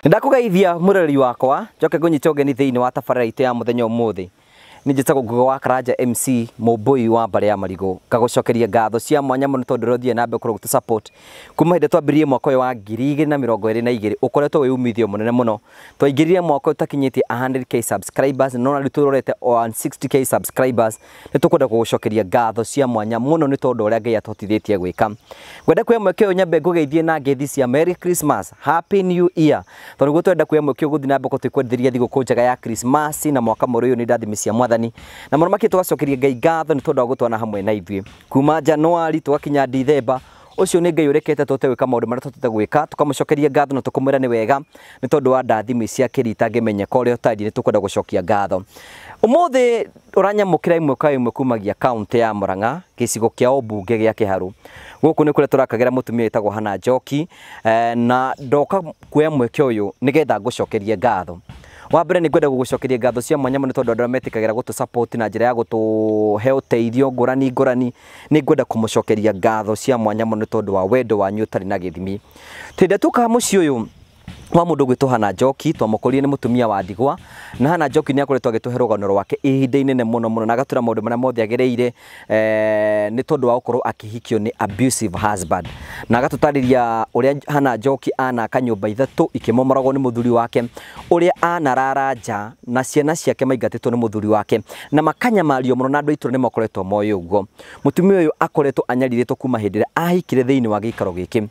Ndakugeithia mureri wakwa njoke ngunyite ugeni thiini wa tabarĩra ya muthenya umuthi ni njitagwo Ngugi wa Karanja MC Mũmbũi wa Mbare ya Marigũ ngagucokeria ngatho cia mwanya muno tondu rothie na mbe kuruguta support kuma hinde twambirie mwaka uyu wa 2022 ukoretwo wi umithio munene muno twaingiririe mwaka utakinyitie 100k subscribers no na turorete 160k subscribers ni tukwenda kugucokeria ngatho cia mwanya muno ni tondu uria Ngai atotithitie gwika ngwenda kuya mweke uyu nyambe ngugeithie na ngethi cia Merry Christmas Happy New Year tondu gutwenda kuya mweke guthi na mbe kutikwenderia thiguku njega ya Christmas na mwaka muruyu ni ndathimi cia mwathani na muno makĩ tugacokeria Ngai ngatho ni tondu wa gutwana hamwe na ithuĩ kuma January tugakinya December ucio ni Ngai urekete tote gwika maundu maria tutete gwika tukamucokeria ngatho na tukumwira ni wega ni tondu wa ndathimi cia kirita ngimenyeka uria utari ni tukwenda gucokia ngatho umuthi uranyamukira imwe kumagia county ya Murang'a gicigo kia Obunge gia Kiharu guku ni kuria turakagera mutumia itagwo Hannah Njoki na ndoka kuya mweke uyu nigetha ngucokerie ngatho wa mbere ni ngwenda gugucokeria ngatho cia mwanya muno tondu andũ metikagira gutu support na njira ya gutuhe uteithio ngurani ni ngwenda kumucokeria ngatho cia mwanya muno tondu wa wendo wanyu utari na githimi tinde tuka muci uyu wa mundu gwitwo Hannah Njoki twamukorire ni mutumia wa ndigwa na Hannah Njoki ni akoretwo agituhe rugano rwake ihinda inene muno na agatura maundu maria mothe agereire ni tondu wa gukorwo akihikio ni abusive husband na agatutariria uria Hannah Njoki ana kanyumba ithatu ikimomoragwo ni muthuri wake uria anararaja na ciana ciake maingatitwo ni muthuri wake na makanyamario muno na andu aitu ni makoretwo moyo uguo mutumia uyu akoretwo anyariritwo kuma hindire ahikire thiini wa gikaro giki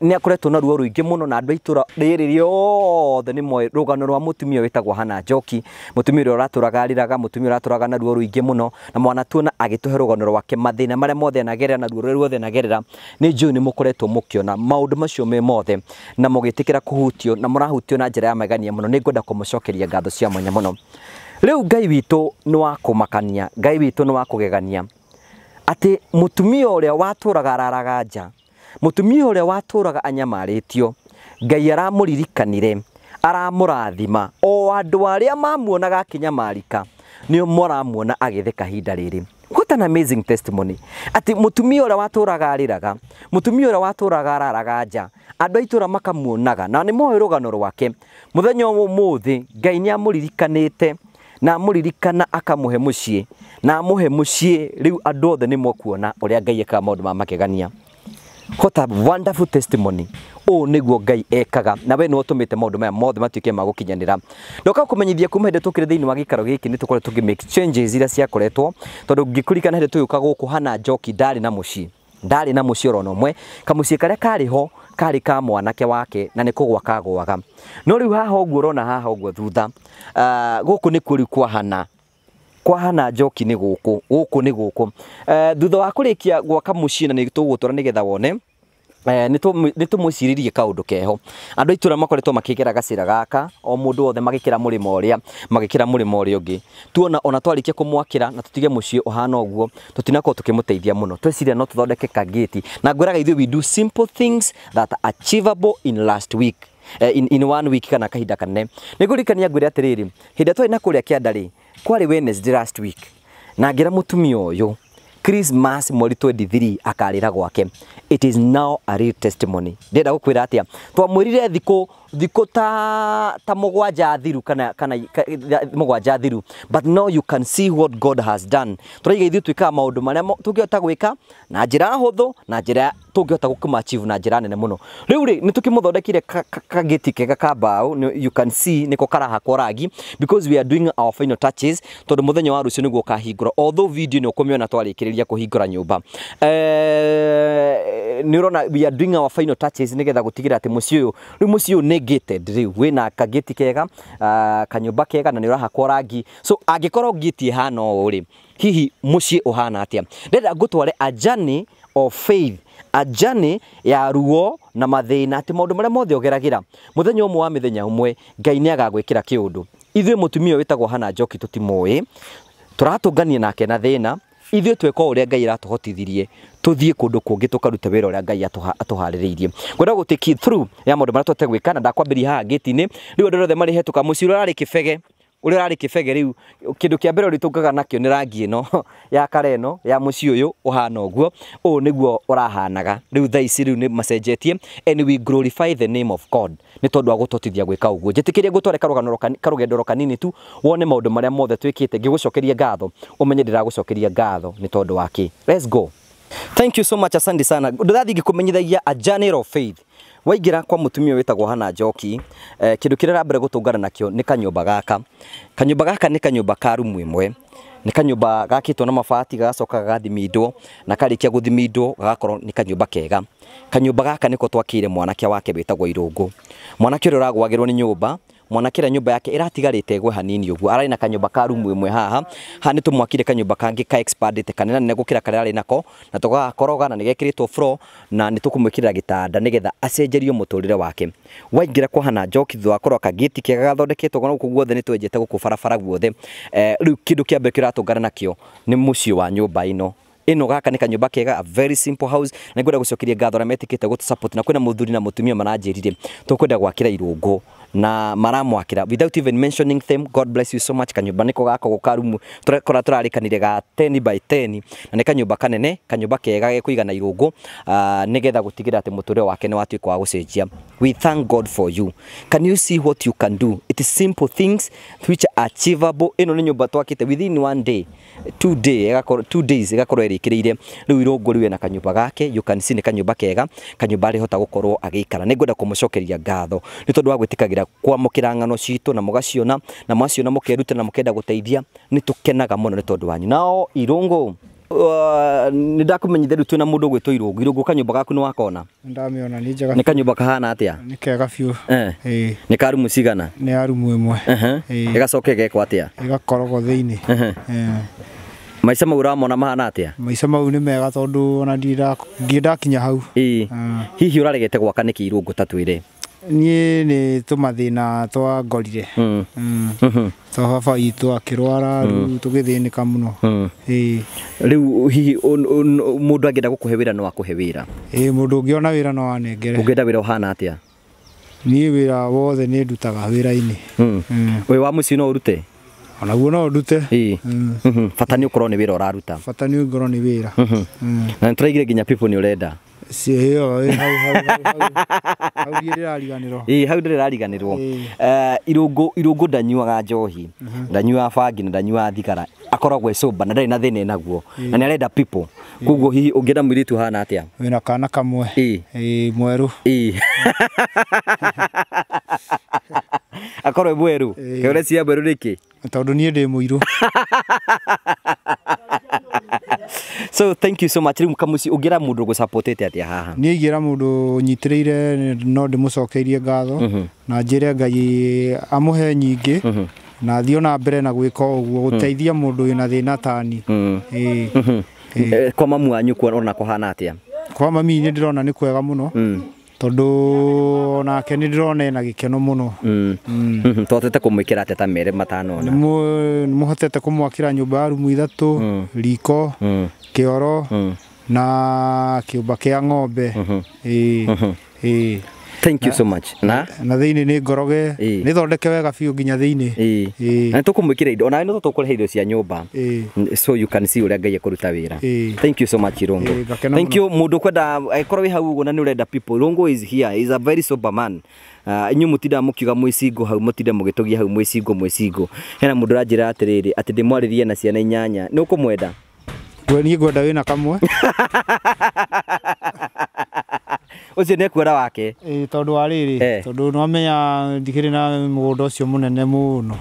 ni akoretwo na ruo ruingi muno na andu aitu riri riothe ni moyo rugano rwa mutumia witagwo Hannah Njoki mutumia uria uraturagariraga mutumia uraturaga na ruo ruingi muno na mwana tuona agituhe rugano rwake mathina maria mothe anagerera na ruo ruothe anagerera ni njui ni mukoretwo mukiona maundu macio me mothe na mugitikira kuhutio na murahutio na njira ya magania muno ni ngwenda kumucokeria ngatho cia mwanya muno riu Ngai witu ni wa kumakania Ngai witu ni wa kugegania ati mutumia uria waturaga araraga nja mutumia uria waturaga anyamaritio Ngai aramuririkanire aramurathima o andu aria mamuonaga kinyamarika ni moramuona agitheka hinda riri what an amazing testimony ati mutumia uria waturaga ariraga mutumia uria waturaga araraga nja andu aitura makamuonaga na ni moyo rugano rwake muthenya umuthi Ngai ni amuririkanite na amuririkana akamuhe mucii na amuhe mucii riu andu othe ni mokuona uria Ngai eka maundu ma makegania what a wonderful testimony o niguo Ngai ekaga na we no utumite maundu maya mothe matuike magukinyanira ndoka kumenyithia kuma hinde tukire thiini wa gikaro giki ni tukore tugi make changes ira cia koretwo tondu ngikurikana hinde tuyuka guku Hannah Njoki ndari na muci oro nomwe kamuci karia kariho kari ka mwanake wake na ni kugwa kagwaga no riu haha uguo rona haha uguo thutha guku ni kuri kwa Hannah Njoki ni guku ni guku thutha wa kurikia gwaka muci na ni tugutwara nigetha wone ni tumwiciririe kaundu keho andu aitura makoretwo makigera gacira gaka o mundu othe magikira murimo uria ungi tuona ona twarikia kumwakira na tutige mucie uhana uguo tutinako tukimuteithia muno tweciria no tuthondeke kageti na ngwiraga ithuĩ we do simple things that are achievable in last week in 1 week kana kahinda kanene nigurikania ngwire atiriri hinde twari na kuria kiandari kwari Wednesday last week na ngira mutumia uyu Christmas mweri 23 akarira gwake it is now a real testimony ndenda gukwira atia twamwirire thiko ta mugwanja thiru kana mugwanja thiru but now you can see what God has done turaiga ithu twika maundu maria tungihota gwika na njira huthu na njira tungihota gukuma achieve na njira nene muno riu ni tukimuthondekire kageti kega ka bao you can see niko karaha kwa rangi because we are doing our final touches tondu muthenya wa rucio niguo kahingura although video ni ukumiona twarikiriria kuhingura nyumba ni urona we are doing our final touches nigetha gutigira ati mucio uyu ni gated riu wina kageti kega kanyumba kega na ni urahakwo rangi so angikorwo gate ihana o ri hihi mucii uhana atia ndenda ngutware a journey of faith a journey ya ruo na mathina ati maundu maria mothe ogeragira muthenya umwe wa mithenya umwe Ngai ni agagwikira kiundu ithuĩ mutumia witagwo Hannah Njoki tutimoi turatungania nake na thina ithuĩ tweka uria Ngai aratuhotithirie tuthie kundu kungi tukaruta wira uria Ngai atuhaririirie ngwenda gutiki through ya maundu maria twete gwika na ndakwambiria haha gate-ini riu andu othe mari hetuka mucii urari kibege uri rari kibege riu kindu kia mbere uritungaga nakio ni rangi ino ya kareno ya mucii uyu uhana uguo u niguo urahanaga riu thaici riu ni macenjetie and we glorify the name of God ni tondu agutotithia gwika uguo njitikirie ngutware karugendo kanini tu wone maundu maria mothe twikite ngigucokeria ngatho umenye ndiragucokeria ngatho ni tondu waki let's go. Thank you so much, asante sana. Ndathi ngikumenyithagia a journey of faith waingira kwa mutumia witagwo Hannah Njoki kindu kiria rambere gutungana nakio ni kanyumba gaka ni kanyumba ka rumu imwe ni kanyumba gakitwo na mabati gacoka gathimindwo na karikia guthimindwo gagakorwo ni kanyumba kega kanyumba gaka niko twakire mwanake wake witagwo Irungu mwanake uria uragwagirwo ni nyumba mwanake ra nyumba yake iratigarite gwe hanini uguo arari na kanyumba ka rumu imwe haha ni tumwakire kanyumba kangi ka expandite kanena ne gukira karia ari nako na tugakoroga na nigekiritwo floor na nitukumwikirira gitanda nigetha acenjerio muturire wake waingira kwa Hannah Njoki thwa korwo kagiti kega gathondeketwo guku guothe nitwenjete guku barabara guothe riu kindu kia mbere kiratungana nakio ni mucii wa nyumba ino gaka ni kanyumba kega a very simple house na ngwenda gucokeria ngatho na metikite gutu support na kwina muthuri na mutumia maranjirire tukwenda gwakira Irungu na maramwakira without even mentioning them. God bless you so much. Kanyumba niko gako gukarumu turakora turarikanire ga 10 by 10 na ni kanyumba kanene kanyumba kega gekuigana Irungu nigetha gutigira ati muture wake ni watuika wa gucenjia. We thank God for you. Can you see what you can do? It is simple things which are achievable. Ino ni nyumba twakite within one day 2 days igakorwo irikireire riu Irungu riu na kanyumba gake. You can see ni kanyumba kega kanyumba ri hota gukorwo agikara ni ngwenda kumucokeria ngatho ni tondu wa gwitikagira kwa mukira ngano citu na mugaciona na mwaciona mukeruta na mukenda guteithia ni tukenaga muno ni tondu wanyu nao Irungu ni ndakumenyithia riu twina mundu gwitwo Irungu kanyumba gaku ni wakona ndamiona ni njega ni kanyumba kahana atia ni kega fiu ni karumu cigana ni arumu imwe igacoke gekwa atia igakorogwo thiini maica mau uramona mahana atia maica mau ni mega tondu ona ndakinya hau hihi uraregete gwaka niki Irungu tatwire nie ni tumathina twa ngorire to baba itu akirwara tugithinika muno riu hihi mundu angenda gukuhe wira no akuhe wira mundu ungiona wira no anengere ungenda wira uhana atia nie wira wothe ni ndutaga wira-ini we wa mucii no urute onaguo no ndute bata ni ukorwo ni wira uraruta bata ni ngorwo ni wira na nituraigire nginya people ni urenda hau ndirariganirwo Irungu ndanyuaga njohi ndanyua bangi na ndanyua thigara akoragwo sober na ndari na thina naguo na ni arenda people kuguo hihi ungienda mwiritu hana atia wina kana kamwe mweru akorwo mweru keure cia mweru niki tondu nie ndi muiru so thank you so much rimu kamuci ungira mundu gu supportete atia haha nie ngira mundu nyitireire no ndimucokeirie ngatho na njire Ngai amuhe nyingi na thio na mbere na gwika uguo guteithia mundu wina thina tani kwa mamu anyu kuona kuhana atia kwa mami ni ndirona ni kwega muno tondu nake ni ndirona na gikeno muno twatete kumwikira ateta mere matano na muhotete kumwakira nyumba ya rumu 3 riko kioro na kiumba kia ng'ombe thank you so much na thiini ni ngoroge ni thondeke wega biu nginya thiini na tukumwikira indo ona no tukurehe indo cia nyumba so you can see uria Ngai akuruta wira thank you so much Irungu thank you mundu kwenda ikorwo wi hau na ni urenda people Irungu is here is a very sober man inyu mutinda mukiuga mwicigo hau mutinde mugitugia hau mwicigo hena mundu ranjira atiriri ati ndimwaririe na ciana 8 ni ukumwenda ni ngwenda wina kamwe ucio ne kuora wake tondu wa riri tondu no menya ndikiri na mugunda ucio munene muno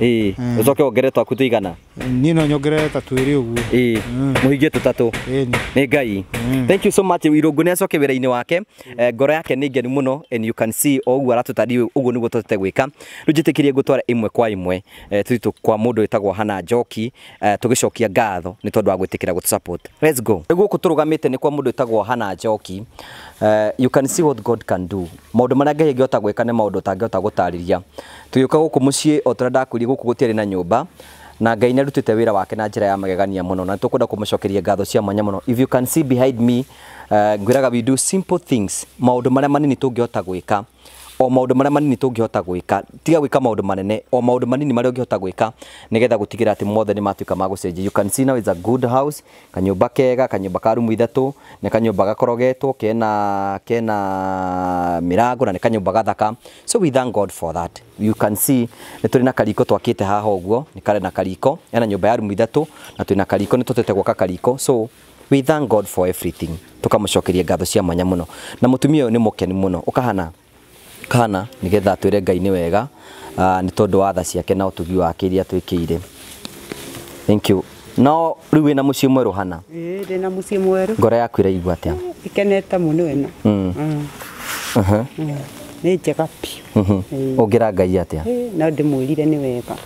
ucoke ongere twaku tuigana ni no nyongere ta twiri uguo muhingie tutatu ni ngai thank you so much Irungu ne acoke wira-ini wake ngoro yake ni ngeni muno and you can see ogu aratutari uguo niguo tutete gwika rujitikirie gutwara imwe kwa imwe tuitu kwa mundu witagwo Hannah Njoki tugicokia ngatho ni tondu wa gwitikira gut support. Let's go. Guku turugamite ni kwa mundu witagwo Hannah Njoki. You can see what God can do. Maundu maria Ngai angihota gwika ni maundu tangihota gutariria. Tuyuka guku mucii o turenda kwiri guku gutiari na nyumba na Ngai narutite wira wake na njira ya magegania muno na tukwenda kumucokeria ngatho cia mwanya muno. If you can see behind me, ngwiraga we do simple things. Maundu maria manini tungihota gwika o maundu maria manini tungihota gwika tiga gwika maundu manene o maundu manini maria ungihota gwika nigetha gutigira ati mothe ni matuika magucenjia. You can see now it's a good house, kanyumba kega, kanyumba ka rumu ithatu, ne kanyumba gakorogetwo kena mirango na ne kanyumba gathaka. So we thank God for that. You can see ni turi na kariko twakite haha uguo ni kare na kariko ena nyumba ya rumu ithatu na turi na kariko ni tutete gwaka kariko. So we thank God for everything. Tukamucokeria ngatho cia mwanya muno na mutumia uyu ni mukeni muno ukahana kana nigetha twire Ngai ni wega ni tondu wa tha ciake na utugi wake iria twikire. Thank you. No riu wina mucii mweru Hannah? Ndina mucii mweru. Ngoro yaku iraigua atia? Ikenete muno eno. Ni njega piu. Ungira Ngai atia? Na ndimwirire ni wega.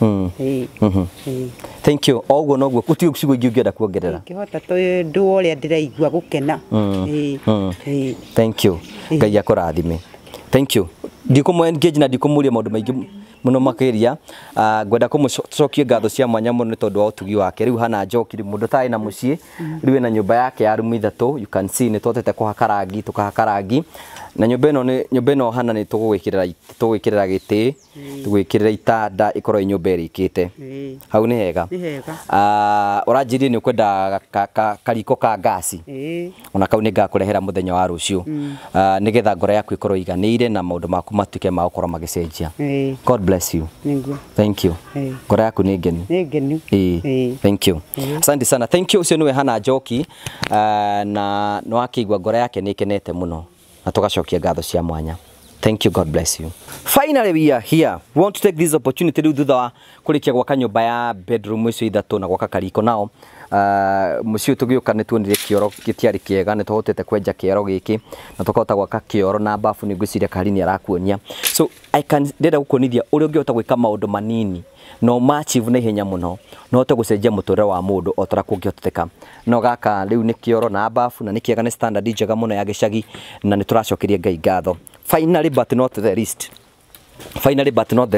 Thank you. Oguo noguo gutio ciugo ingi ungienda kuongerera? Ngihota tondu uria ndiraigua gukena. Thank you. Ngai akurathime. Thank you. Ndikumu engage na ndikumuria maundu maingi muno makiria ngwenda kumucokia ngatho cia mwanya muno tondu wa utugi wake. Riu Hannah Njoki mundu tai na mucii riu na nyumba yake ya rumu ithatu. You can see ni twotete kuhaka rangi tukahaka rangi na nyumba ino Hannah ni tugwikirira giti tugwikirira itanda ikorwo nyumba irikite hau ni hega uranjirie ni ukwenda kariko ka ngasi ona kau ni ngakurehera muthenya wa rucio nigetha ngoro yaku ikorwo iganire na maundu maku matuike ma gukorwo magicenjia. God bless you. Thank you. Ngoro yaku ni ngeni. Ni ngeni. Thank you. Asante sana. Thank you. Ucio niwe Hannah Njoki na no akigwa ngoro yake ni kenete muno na tugacokia ngatho cia mwanya. Thank you. God bless you. Finally we are here. We want to take this opportunity riu thutha wa kurikia gwaka nyumba ya bedroom icio ithatu na gwaka kariko nao muciĩ tugiuka ni tuonire kioro gitiari kiega ni tuhotete kwenja kioro giki na tukahota gwaka kioro na bafu ni ngwiciria Karini arakuonia. So I can ndenda gukonithia uri ungihota gwika maundu manini no machieve na ihenya muno no hote gucenjia muture wa mundu o tara kungihoteka. No gaka riu ni kioro na bafu na ni kiega ni standard njega muno ya gicagi na ni turacokeria Ngai ngatho. Finally but not the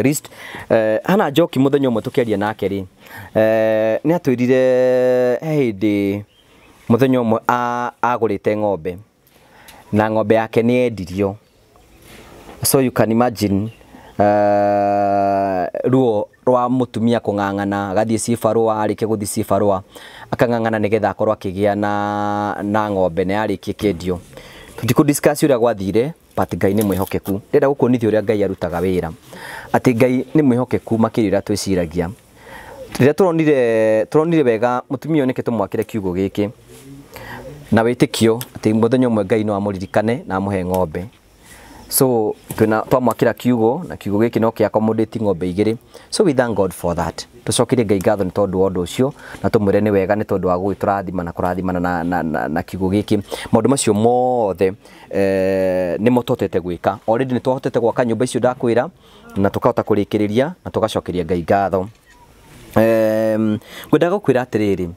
least. Hannah Njoki muthenya umwe tukiaria nake ri ni atwirire hindi muthenya umwe agurite ng'ombe na ng'ombe yake ni endirio. So you can imagine ruo rwa mutumia kung'ang'ana gathie cibarua arike guthi cibarua akang'ang'ana nigetha akorwo akigia na ng'ombe na arike kendio. Tutiko discuss uria gwathire but Ngai ni mwihokeku. Ndenda gukuonithia uria Ngai arutaga wira ati Ngai ni mwihokeku makirira twiciragia. Rĩrĩa turonire wega mutumia oneke tumwakire kiugo giki na witikio ati muthenya umwe Ngai no amuririkane na amuhe ng'ombe. So twamwakira kiugo na kiugo giki no kia accommodate ng'ombe igiri. So we thank God for that. Tucokirie Ngai ngatho ni tondu wa undu ucio na tumwire ni wega ni tondu wa gwiturathima na kurathimana na kiugo giki. Maundu macio mothe ni mototete gwika. Already ni twahotete gwaka nyumba icio ndakwira na tukahota kurikiriria na tugacokeria Ngai ngatho. Ngwenda gukwira atiriri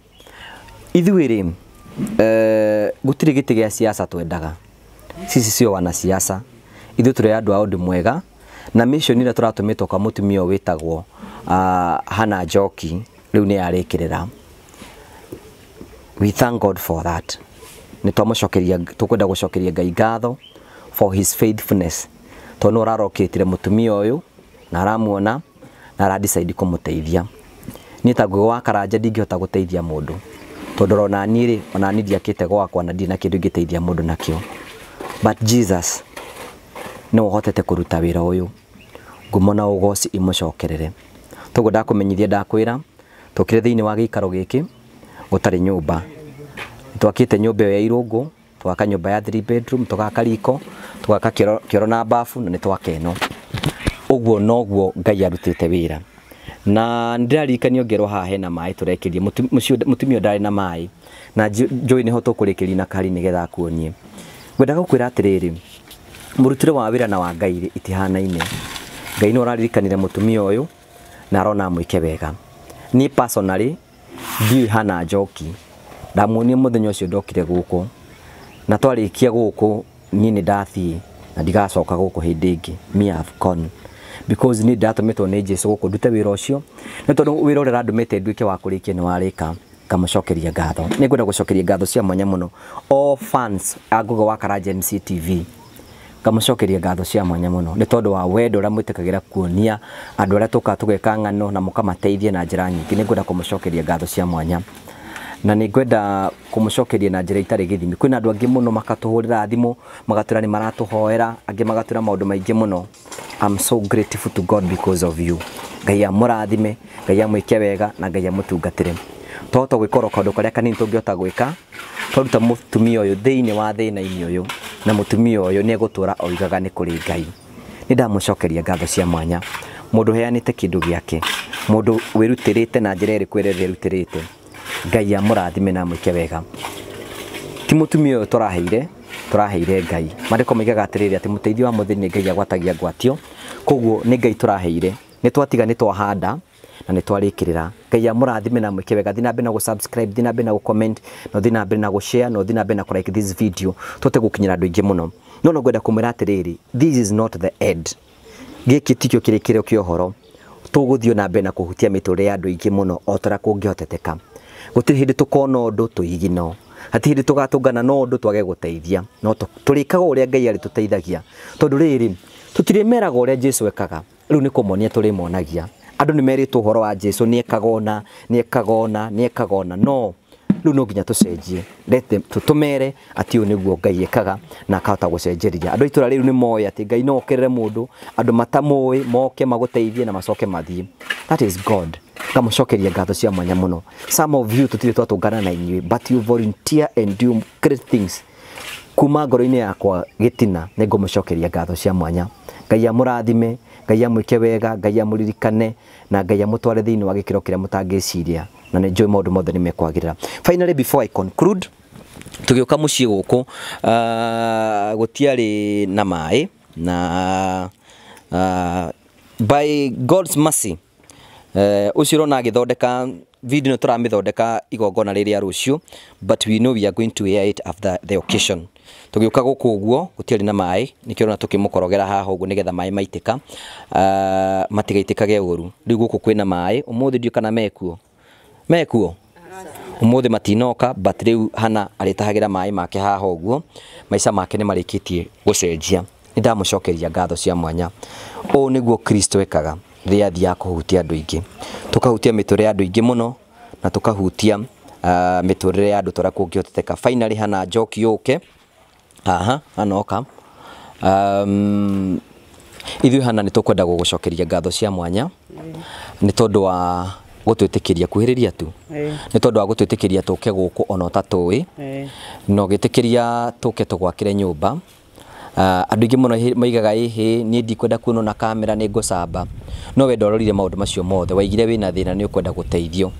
ithuiri gutiri giti gia siasa twendaga. Sisi sio wana siasa. Ithu turi andu a undu mwega na mission ira turatumitwo kwa mutumia witagwo Hannah Njoki riu ni arikirira. We thank God for that. Ni twamucokeria tukwenda gucokeria Ngai ngatho for his faithfulness. Tondu urarokitire mutumia uyu na aramuona na ara decide kumuteithia. Ni taguo wa Karanja ndingihota guteithia mundu tondu rona niri ona nidi akite gwakwa na ndina kindu ngiteithia mundu nakio. But Jesus no hotete kuruta wira uyu ngumona ugoci imucokerere. Togo ndakumenyithia ndakwira tukire thiini wa giikaro giki gutari nyumba. Twakite nyumba ya Irungu twaka nyumba ya 3 bedroom tugaka riko twaka kioro na bafu na nitwakeno uguo noguo Ngai arutite wira na ndirarikanio ngerwo haha hena mai turekerie mutumio ndari na mai na Joy niho tukurekeria na kari nigetha kuonie ngwenda gukwira atiriri murutire wa wira na wa Ngai itihanaine Ngai no ararikanire mutumio uyu na arona mwike wega ni personally ndiu hana njoki ndamuonie muthenya ucio ndokire guku na twarikia guku ni ndathie na ndigacoka guku hindi ingi me have gone because ni ndatumitwo ni Jesu guku ndute wira ucio ni tondu wira uria ndumite nduike wa kurikia ni warika kamucokeria ngatho ni ngwenda gucokeria ngatho cia mwanya muno all fans a Ngugi wa Karanja MC TV kamucokeria ngatho cia mwanya muno ni tondu wa wendo uria mwitikagira kuonia andu aria tugeka ng'ano na mukamateithia na njira nyingi ni ngwenda kumucokeria ngatho cia mwanya na ni ngwenda kumucokeria na njira itari githimi kwina andu angi muno makatuhurira thimu magatwira ni maratuhoera angi magatwira maundu maingi muno I'm so grateful to God because of you Ngai amurathime Ngai amwike wega na Ngai amutungatire toto gwikora kandu karia kanini tungiota gwika twaruta mutumia uyu thiini wa thina-ini uyu na mutumia uyu ni gutura oigaga ni kuri Ngai ni ndamucokeria ngatho cia mwanya mundu heanite kindu giake mundu wirutirite na njira iri kwirerera rutirite Ngai amurathime na mwike wega ti mutumia uyu turaheire Ngai mariko migaga atiriri ati muteithio wa muthini Ngai agwatagia gwatio koguo ni Ngai turaheire ni twatiga ni twahanda na ni twarikirira Ngai amurathime na mwike wega thina mbere na subscribe thina mbere na comment no thina mbere na share no thina mbere na like this video tote gukinyira andu ingi muno no ngwenda kumira atiriri this is not the end giki tikio kirikire kiohoro tuguthio na mbere na kuhutia miture ya andu ingi muno otara kungihoteteka gutiri hindi tukona undu tuigino hati hindi tugatungana no undu twage guteithia no turikaga uria Ngai ari tuteithagia tondu riri tutirimeraga uria Jesu ekaga riu ni kumonia turimonagia andu ni meritwo horo wa Jesu ni ekagona no riu no nginya tucenjie lete tutumere ati u niguo Ngai ekaga na akahota gucenjeria andu itura riu ni moya ati Ngai no okerere mundu andu matamui moke maguteithie na macoke mathie that is God kamucokeria ngatho cia mwanya muno some of you tutire twatungana na inyui but you volunteer and do great things kuma ngoro-ini yakwa gitina ni ngumucokeria ngatho cia mwanya Ngai amurathime Ngai amwike wega Ngai amuririkane na Ngai amutware thiini wa gikiro kiria mutangiciria na ni njoi maundu mothe ni mekwagirira finally before I conclude tugioka mucii guku gutiari na mai na by God's mercy uciro na githondeka video no turamithondeka igongona riria rucio but we know we are going to air it after the occasion tugioka guku uguo gutiari na mai nikio na tukimukorogera haha uguo nigetha mai maitika matigaitikage uru riu guku kwina mai umuthi ndio kana mekuo umuthi matinoka but riu hana aritahagira mai make haha uguo maisha make ni marikitie gucenjia ndamucokeria ngatho cia mwanya o niguo Kristo ekaga riathi ya kuhutia andu ingi tukahutia miture andu ingi muno na tukahutia miture ya andu tora kungioteteka finally hana njoki yuke anoka ithu hana nitukwenda gugucokeria ngatho cia mwanya ni tondu wa gutwitikiria kuhiriria tu ni tondu wa gutwitikiria tuke guku ona tatui no gitikiria tuke tugwakire nyumba andu ingi muno maigaga ni ndikwenda kuono na kamera ni ngucamba no we ndororire maundu macio mothe waigire wina thina ni ukwenda guteithio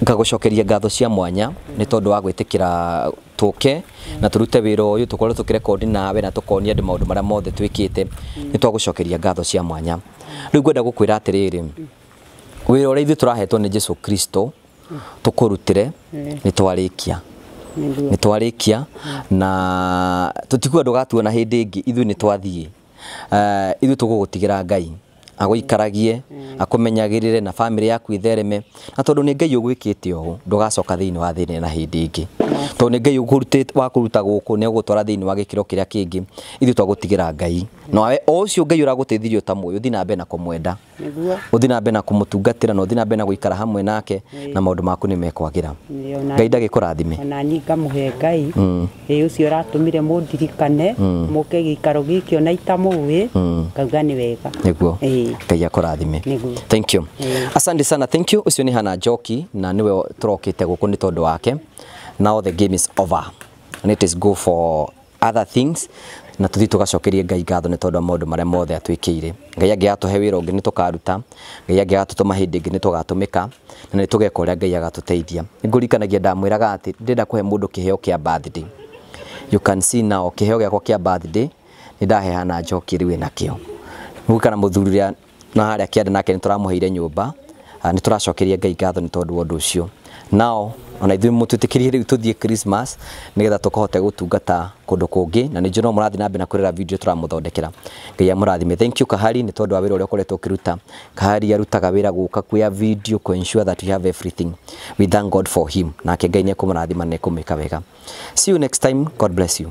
ngagucokeria ngatho cia mwanya ni tondu wa gwitikira tuke na turute wira uyu tukorwo tukirecord nawe na tukonia andu maundu maria mothe twikite ni twagucokeria ngatho cia mwanya riu ngwenda gukwira atiriri wira uria ithu turahetwo ni Jesu Kristo tukurutire ni twarikia na tutikua ndugatuona hindi ingi ithu ni twathie ithu tugugutigira Ngai agũikaragie akumenyagirire na family yaku ithereme na tondu ni Ngai ugwikite ugu ndugacoka thiini wa thina na hindi ingi tondu ni Ngai ugurutite wa kuruta guku ni ugutwara thiini wa gikiro kiria kingi ithu twagutigira Ngai nawe o ucio Ngai uraguteithirio ta muyo thina mbe na kumwenda uthina mbe na kumutungatira no thina mbe na guikara hamwe nake na maundu maku ni mekwagira Ngai ndagikurathime ona ni ngamuhe Ngai ucio ratumire mundirikane muke gikaro gikio na itamui kauga ni wega niguo Ngai akurathime thank you asante sana thank you ucio ni hana njoki na niwe turokite guku ni tondu wake now the game is over and it is go for other things na tuthi tugacokerie Ngai ngatho nĩ tondũ wa maũndũ marĩa mothe atwĩkĩire. Ngai angĩgatũhe wĩra ũngĩ nĩ tũkaruta, Ngai angĩgatũtũma hĩndĩ ĩngĩ nĩ tũgatũmĩka, na nĩ tũgeka ũrĩa Ngai agatũteithia. Nĩngũririkanagia ndamwĩraga atĩ ndĩrenda kũhe mũndũ kĩheo kĩa birthday. You can see now kĩheo gĩakwa kĩa birthday nĩ ndahehana njoki rĩu nakĩo. Mũgũkana mũthuri ũrĩa na harĩa kĩanda nake nĩ tũramũheire nyũmba, nĩ tũracokeria Ngai ngatho nĩ tondũ wa ũndũ ũcio. Now ona ithuĩ mũtwĩtĩkĩrie rĩu tũthiĩ Christmas nĩgetha tũkahote gũtungata kũndũ kũngĩ, na nĩnjũ no mũrathiĩ na mbere na kũrera video tũramũthondekera. Ngai amũrathime. Thank you Kahari nĩ tondũ wa wĩra ũrĩa ũkoretwo ũkĩruta. Kahari arutaga wĩra gũka kuoya video to ensure that we have everything. We thank God for him. Nake Ngai nĩ ekũmũrathima na ekũmwĩka wega. See you next time. God bless you.